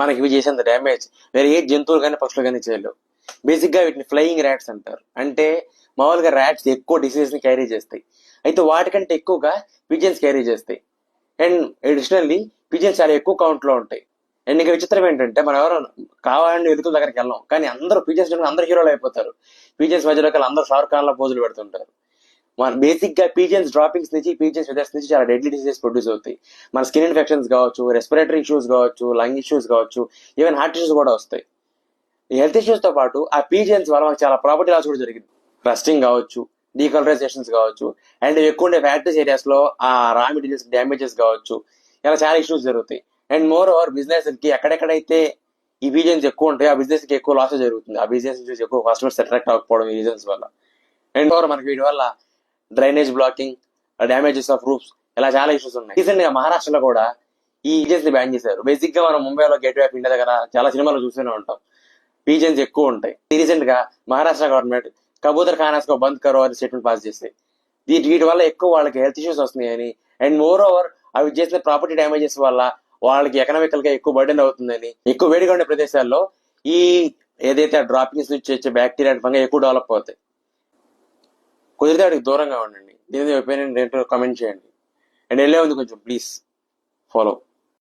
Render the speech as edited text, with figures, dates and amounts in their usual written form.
మనకి ఇవి చేసేంత డ్యామేజ్ వేరే ఏ జంతువులు కానీ పక్షులు కానీ చేయలేవు. బేసిక్ గా వీటిని ఫ్లయింగ్ ర్యాట్స్ అంటారు. అంటే మామూలుగా ర్యాట్స్ ఎక్కువ డిసీజ్ ని క్యారీ చేస్తాయి, అయితే వాటికంటే ఎక్కువగా పిజన్స్ క్యారీ చేస్తాయి. అండ్ అడిషనల్లీ పిజన్స్ చాలా ఎక్కువ కౌంట్ లో ఉంటాయి. అండ్ ఇంకా విచిత్రం ఏంటంటే మనం ఎవరో కావాలని ఎదుగుల దగ్గరికి వెళ్ళాం, కానీ అందరూ పిజన్స్ అందరూ హీరోలు అయిపోతారు. పిజన్స్ మధ్యలోకి అందరూ షారుఖ్ ఖాన్ లా పోజులు పెడుతుంటారు. మన బేసిక్ గా పీజియన్స్ డ్రాపింగ్స్ నుంచి పీజియన్స్ వెదర్స్ నుంచి చాలా డెడ్లీ డిసీజెస్ ప్రొడ్యూస్ అవుతాయి. మన స్కిన్ ఇన్ఫెక్షన్స్ కావచ్చు, రెస్పిరేటరీ ఇష్యూస్ కావచ్చు, లంగ్ ఇష్యూస్ కావచ్చు, ఈవెన్ హార్ట్ ఇష్యూస్ కూడా వస్తాయి. ఈ హెల్త్ ఇష్యూస్ తో పాటు ఆ పీజియన్స్ వల్ల మనకు చాలా ప్రాపర్టీ లాస్ కూడా జరిగింది. రస్టింగ్ కావచ్చు, డీకలరైజేషన్స్ కావచ్చు, అండ్ ఎక్కువ ఉండే ఫ్యాక్టరీస్ ఏరియాస్ లో ఆ రా మెటీరియల్స్ డ్యామేజెస్ కావచ్చు, ఇలా చాలా ఇష్యూస్ జరుగుతాయి. అండ్ మోర్ ఓవర్ బిజినెస్ కి ఎక్కడెక్కడైతే ఈ పీజియన్స్ ఎక్కువ ఉంటాయి ఆ బిజినెస్ కి ఎక్కువ లాస్ జరుగుతుంది. ఆ బిజినెస్ నుంచి ఎక్కువ కస్టమర్స్ అట్రాక్ట్ అవ్వకపోవడం ఈ రీజన్స్ వల్ల. అండ్ ఓవర్ మనకి వీటి వల్ల drainage blocking, damages of roofs, ఇలా చాలా ఇష్యూస్ ఉన్నాయి. రీసెంట్ గా మహారాష్ట్రలో కూడా ఈ ఏజెన్స్ ని బ్యాన్ చేశారు. బేసిక్ గా మనం ముంబైలో గేట్ వే ఆఫ్ ఇండియా దగ్గర చాలా సినిమాలు చూస్తూనే ఉంటాం, పీజన్స్ ఎక్కువ ఉంటాయి. రీసెంట్ గా మహారాష్ట్ర గవర్నమెంట్ కబూతర్ ఖానాస్ కో బంద్ కరో అని స్టేట్మెంట్ పాస్ చేస్తాయి. వీటి వల్ల ఎక్కువ వాళ్ళకి హెల్త్ ఇష్యూస్ వస్తున్నాయని, అండ్ మోర్ ఓవర్ అవి చేసిన ప్రాపర్టీ డ్యామేజెస్ వల్ల వాళ్ళకి ఎకనామికల్ గా ఎక్కువ బర్డెన్ అవుతుందని, ఎక్కువ వేడిగా ఉండే ప్రదేశాల్లో ఈ ఏదైతే డ్రాపింగ్స్ నుంచి వచ్చే బ్యాక్టీరియా ఫంగై ఎక్కువ డెవలప్ అవుతాయి. కుదిరితే వాడికి దూరంగా ఉండండి. దీని ఒపీనియన్ ఏంటో కామెంట్ చేయండి. అండ్ వెళ్ళే ఉంది కొంచెం ప్లీజ్ ఫాలో.